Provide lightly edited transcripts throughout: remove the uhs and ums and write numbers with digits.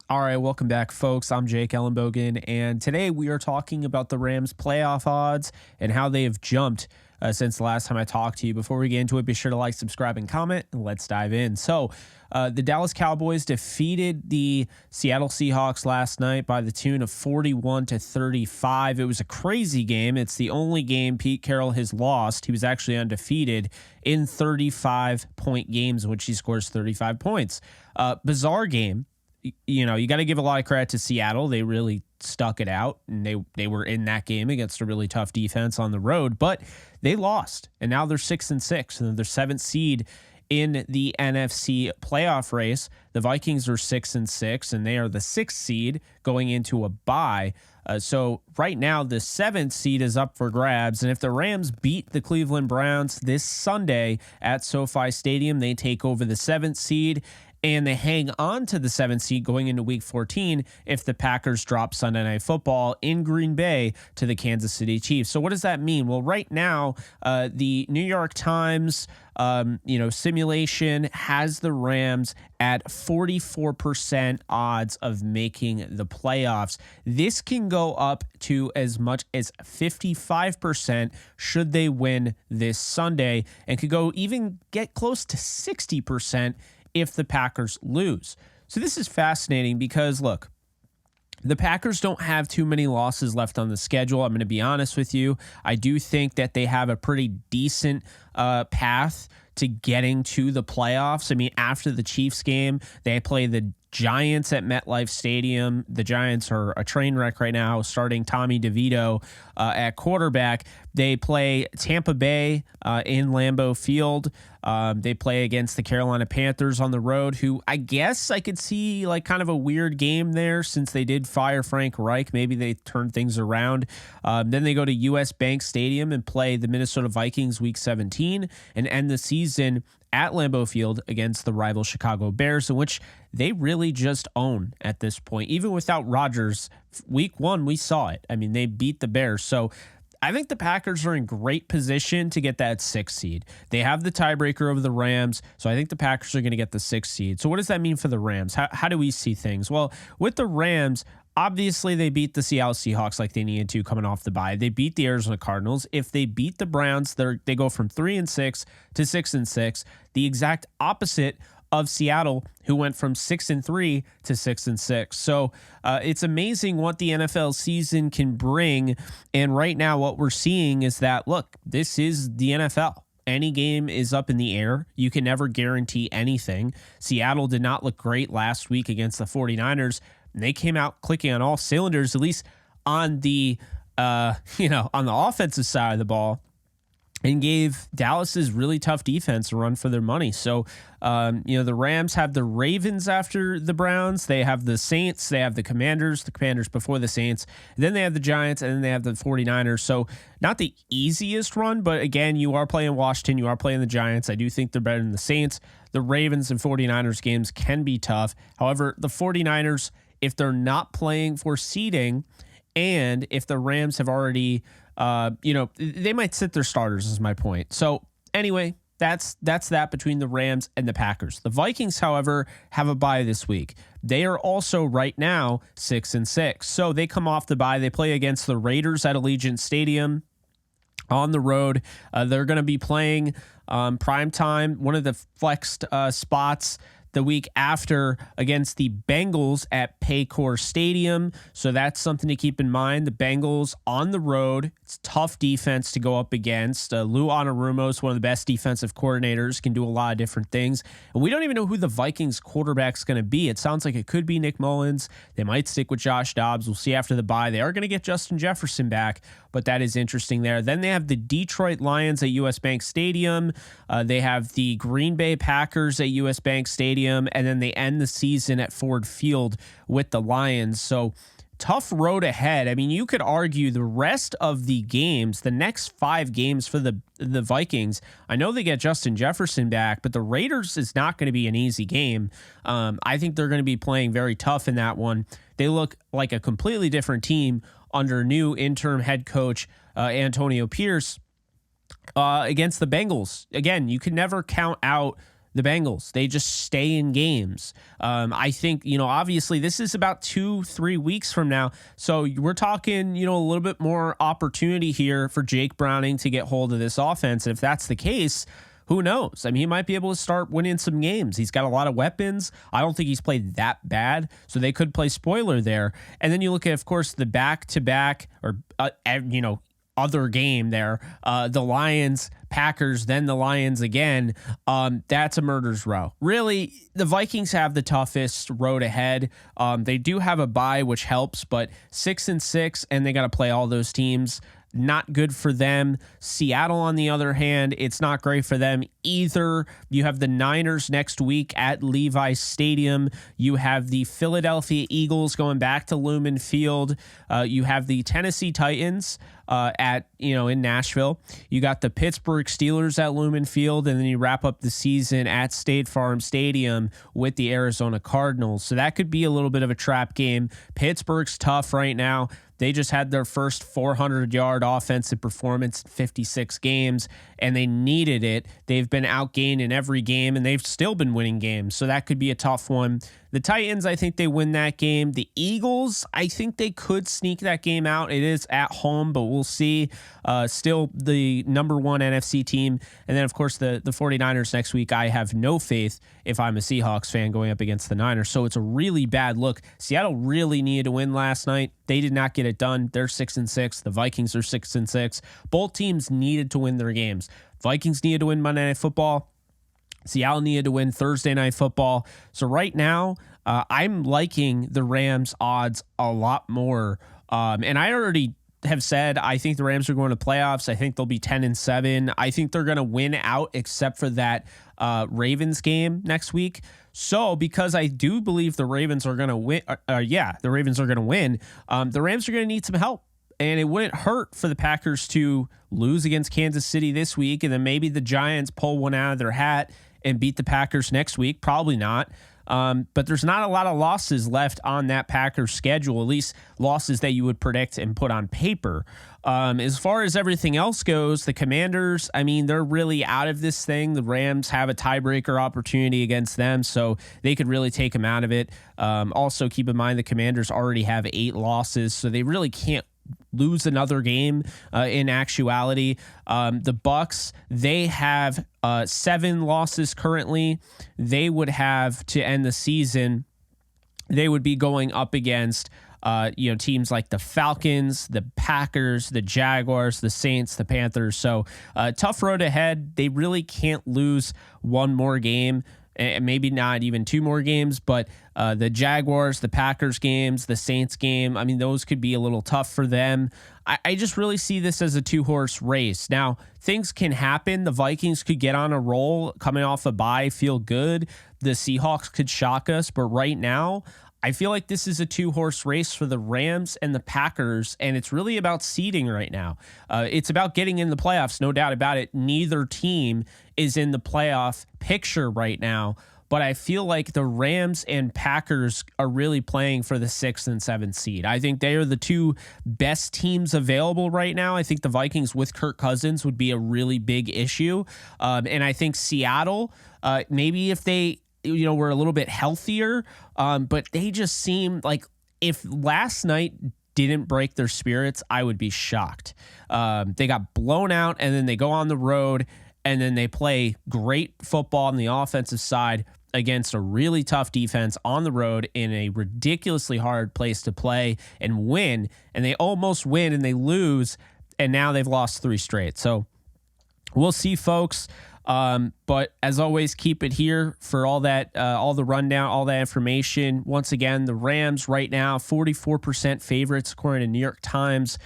All right, welcome back, folks. I'm Jake Ellenbogen, and today we are talking about the Rams' playoff odds and how they have jumped since the last time I talked to you. Before we get into it, be sure to like, subscribe, and comment, and let's dive in. So, the Dallas Cowboys defeated the Seattle Seahawks last night by the tune of 41-35. It was a crazy game. It's the only game Pete Carroll has lost. He was actually undefeated in 35-point games, in which he scores 35 points. Bizarre game. You know, you got to give a lot of credit to Seattle. They really stuck it out, and they were in that game against a really tough defense on the road, but they lost, and now they're 6-6, and they're 7th seed in the NFC playoff race. The Vikings are 6-6, and they are the 6th seed going into a bye. So right now, the 7th seed is up for grabs, and if the Rams beat the Cleveland Browns this Sunday at SoFi Stadium, they take over the 7th seed, and they hang on to the 7th seed going into Week 14 if the Packers drop Sunday Night Football in Green Bay to the Kansas City Chiefs. So what does that mean? Well, right now, the New York Times simulation has the Rams at 44% odds of making the playoffs. This can go up to as much as 55% should they win this Sunday, and could go even get close to 60% if the Packers lose. So this is fascinating because, look, the Packers don't have too many losses left on the schedule. I'm going to be honest with you. I do think that they have a pretty decent path to getting to the playoffs. I mean, after the Chiefs game, they play the Giants at MetLife Stadium. The Giants are a train wreck right now, starting Tommy DeVito at quarterback. They play Tampa Bay in Lambeau Field. They play against the Carolina Panthers on the road, who I guess I could see like kind of a weird game there since they did fire Frank Reich. Maybe they turned things around. Then they go to US Bank Stadium and play the Minnesota Vikings Week 17 and end the season at Lambeau Field against the rival Chicago Bears, in which they really just own at this point. Even without Rodgers, Week 1, we saw it. I mean, they beat the Bears. So I think the Packers are in great position to get that 6th seed. They have the tiebreaker over the Rams, so I think the Packers are going to get the 6th seed. So what does that mean for the Rams? How do we see things? Well, with the Rams, obviously they beat the Seattle Seahawks like they needed to coming off the bye. They beat the Arizona Cardinals. If they beat the Browns, they go from 3-6 to 6-6, the exact opposite of Seattle, who went from 6-3 to 6-6. So it's amazing what the NFL season can bring. And right now what we're seeing is that, look, this is the NFL. Any game is up in the air. You can never guarantee anything. Seattle did not look great last week against the 49ers. And they came out clicking on all cylinders, at least on the on the offensive side of the ball, and gave Dallas's really tough defense a run for their money. So, the Rams have the Ravens after the Browns. They have the Saints. They have the Commanders before the Saints. Then they have the Giants, and then they have the 49ers. So not the easiest run, but again, you are playing Washington. You are playing the Giants. I do think they're better than the Saints. The Ravens and 49ers games can be tough. However, the 49ers, if they're not playing for seeding, and if the Rams have already they might sit their starters is my point. So anyway, that's that between the Rams and the Packers. The Vikings, however, have a bye this week. They are also right now 6-6. So they come off the bye. They play against the Raiders at Allegiant Stadium on the road. They're going to be playing prime time, one of the flexed spots the week after against the Bengals at Paycor Stadium. So that's something to keep in mind. The Bengals on the road, it's tough defense to go up against. Lou Anarumo is one of the best defensive coordinators, can do a lot of different things. And we don't even know who the Vikings quarterback's going to be. It sounds like it could be Nick Mullins. They might stick with Josh Dobbs. We'll see after the bye. They are going to get Justin Jefferson back, but that is interesting there. Then they have the Detroit Lions at US Bank Stadium. They have the Green Bay Packers at US Bank Stadium. And then they end the season at Ford Field with the Lions. So tough road ahead. I mean, you could argue the rest of the games, the next 5 games for the Vikings, I know they get Justin Jefferson back, but the Raiders is not going to be an easy game. I think they're going to be playing very tough in that one. They look like a completely different team under new interim head coach Antonio Pierce against the Bengals. Again, you can never count out the Bengals. They just stay in games. I think, obviously this is about 2-3 weeks from now. So we're talking, a little bit more opportunity here for Jake Browning to get hold of this offense. And if that's the case, who knows? I mean, he might be able to start winning some games. He's got a lot of weapons. I don't think he's played that bad, so they could play spoiler there. And then you look at, of course, the back-to-back or, other game there, the Lions, Packers, then the Lions again. That's a murder's row. Really, the Vikings have the toughest road ahead. They do have a bye, which helps, but 6-6, and they got to play all those teams. Not good for them. Seattle, on the other hand, it's not great for them either. You have the Niners next week at Levi's Stadium. You have the Philadelphia Eagles going back to Lumen Field. You have the Tennessee Titans in Nashville. You got the Pittsburgh Steelers at Lumen Field, and then you wrap up the season at State Farm Stadium with the Arizona Cardinals. So that could be a little bit of a trap game. Pittsburgh's tough right now. They just had their first 400-yard offensive performance in 56 games, and they needed it. They've been outgained in every game, and they've still been winning games, so that could be a tough one. The Titans, I think they win that game. The Eagles, I think they could sneak that game out. It is at home, but we'll see. Still the number one NFC team. And then, of course, the 49ers next week. I have no faith if I'm a Seahawks fan going up against the Niners. So it's a really bad look. Seattle really needed to win last night. They did not get it done. They're 6-6. The Vikings are 6-6. Both teams needed to win their games. Vikings needed to win Monday Night Football. Seattle needed to win Thursday Night Football. So right now, I'm liking the Rams odds a lot more. And I already have said I think the Rams are going to playoffs. I think they'll be 10-7. I think they're going to win out except for that Ravens game next week. So because I do believe the Ravens are going to win, the Ravens are going to win, the Rams are going to need some help. And it wouldn't hurt for the Packers to lose against Kansas City this week, and then maybe the Giants pull one out of their hat and beat the Packers next week. Probably not. But there's not a lot of losses left on that Packers schedule, at least losses that you would predict and put on paper. As far as everything else goes, the Commanders, I mean, they're really out of this thing. The Rams have a tiebreaker opportunity against them, so they could really take them out of it. Also, keep in mind the Commanders already have 8 losses, so they really can't lose another game in actuality. The Bucks, they have 7 losses currently. They would have to end the season. They would be going up against teams like the Falcons, the Packers, the Jaguars, the Saints, the Panthers. So tough road ahead. They really can't lose one more game. And maybe not even 2 more games, but the Jaguars, the Packers games, the Saints game, I mean, those could be a little tough for them. I just really see this as a 2-horse race. Now, things can happen. The Vikings could get on a roll coming off a bye, feel good. The Seahawks could shock us, but right now, I feel like this is a 2-horse race for the Rams and the Packers, and it's really about seeding right now. It's about getting in the playoffs, no doubt about it. Neither team is in the playoff picture right now, but I feel like the Rams and Packers are really playing for the 6th and 7th seed. I think they are the 2 best teams available right now. I think the Vikings with Kirk Cousins would be a really big issue, and I think Seattle, maybe if they were a little bit healthier, but they just seem like if last night didn't break their spirits, I would be shocked. They got blown out, and then they go on the road, and then they play great football on the offensive side against a really tough defense on the road in a ridiculously hard place to play and win, and they almost win, and they lose, and now they've lost 3 straight. So we'll see, folks. But as always, keep it here for all that, all the rundown, all that information. Once again, the Rams right now, 44% favorites, according to New York Times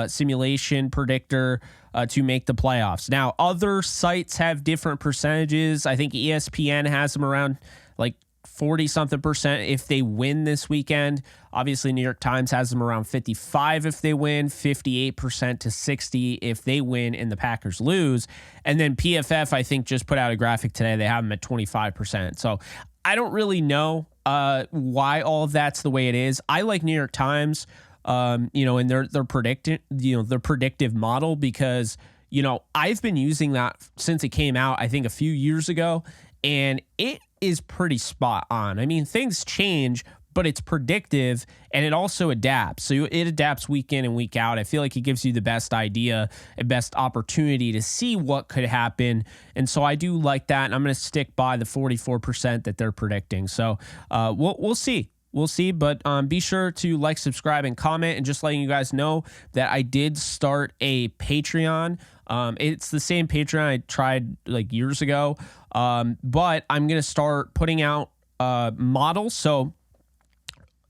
simulation predictor to make the playoffs. Now, other sites have different percentages. I think ESPN has them around like 40-something% if they win this weekend. Obviously, New York Times has them around 55 if they win, 58% to 60 if they win and the Packers lose. And then PFF, I think, just put out a graphic today. They have them at 25%. So I don't really know why all of that's the way it is. I like New York Times, and their predictive model because I've been using that since it came out, I think a few years ago. and it is pretty spot on. I mean, things change, but it's predictive, and it also adapts. So it adapts week in and week out. I feel like it gives you the best idea and best opportunity to see what could happen. And so I do like that. And I'm going to stick by the 44% that they're predicting. So we'll see. We'll see. But be sure to like, subscribe, and comment. And just letting you guys know that I did start a Patreon. It's the same Patreon I tried like years ago. But I'm going to start putting out models. So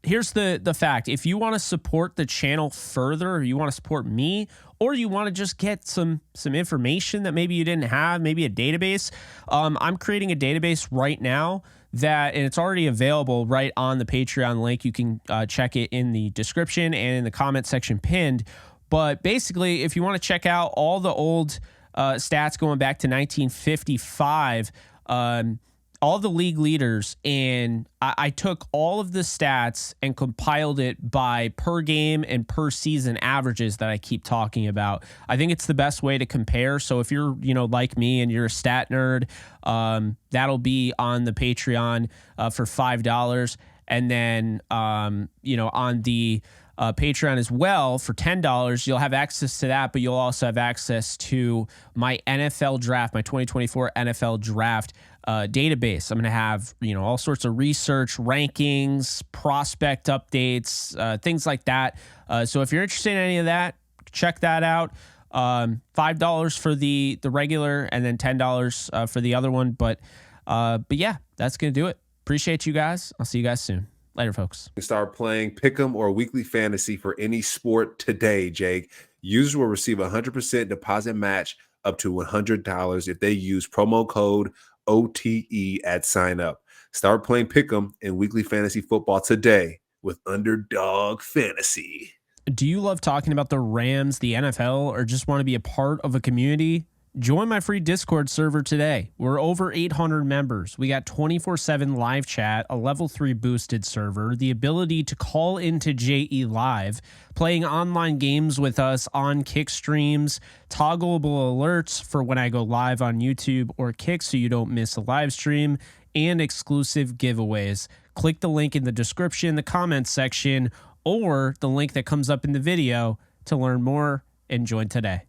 here's the fact. If you want to support the channel further, or you want to support me, or you want to just get some information that maybe you didn't have, maybe a database, I'm creating a database right now and it's already available right on the Patreon link. You can check it in the description and in the comment section pinned. But basically, if you want to check out all the old stats going back to 1955, all the league leaders, and I took all of the stats and compiled it by per game and per season averages that I keep talking about. I think it's the best way to compare. So if you're, like me and you're a stat nerd, that'll be on the Patreon for $5. And then, on the Patreon as well for $10, you'll have access to that, but you'll also have access to my NFL draft, my 2024 NFL draft database. I'm going to have, all sorts of research, rankings, prospect updates, things like that. So if you're interested in any of that, check that out. $5 for the regular, and then $10 for the other one. But yeah, that's going to do it. Appreciate you guys. I'll see you guys soon. Later, folks. Start playing Pick'em or Weekly Fantasy for any sport today, Jake. Users will receive a 100% deposit match up to $100 if they use promo code OTE at sign up. Start playing Pick'em and Weekly Fantasy Football today with Underdog Fantasy. Do you love talking about the Rams, the NFL, or just want to be a part of a community? Join my free Discord server today. We're over 800 members. We got 24/7 live chat, a level 3 boosted server, the ability to call into JE Live, playing online games with us on Kick streams, toggleable alerts for when I go live on YouTube or Kick so you don't miss a live stream, and exclusive giveaways. Click the link in the description, the comments section, or the link that comes up in the video to learn more and join today.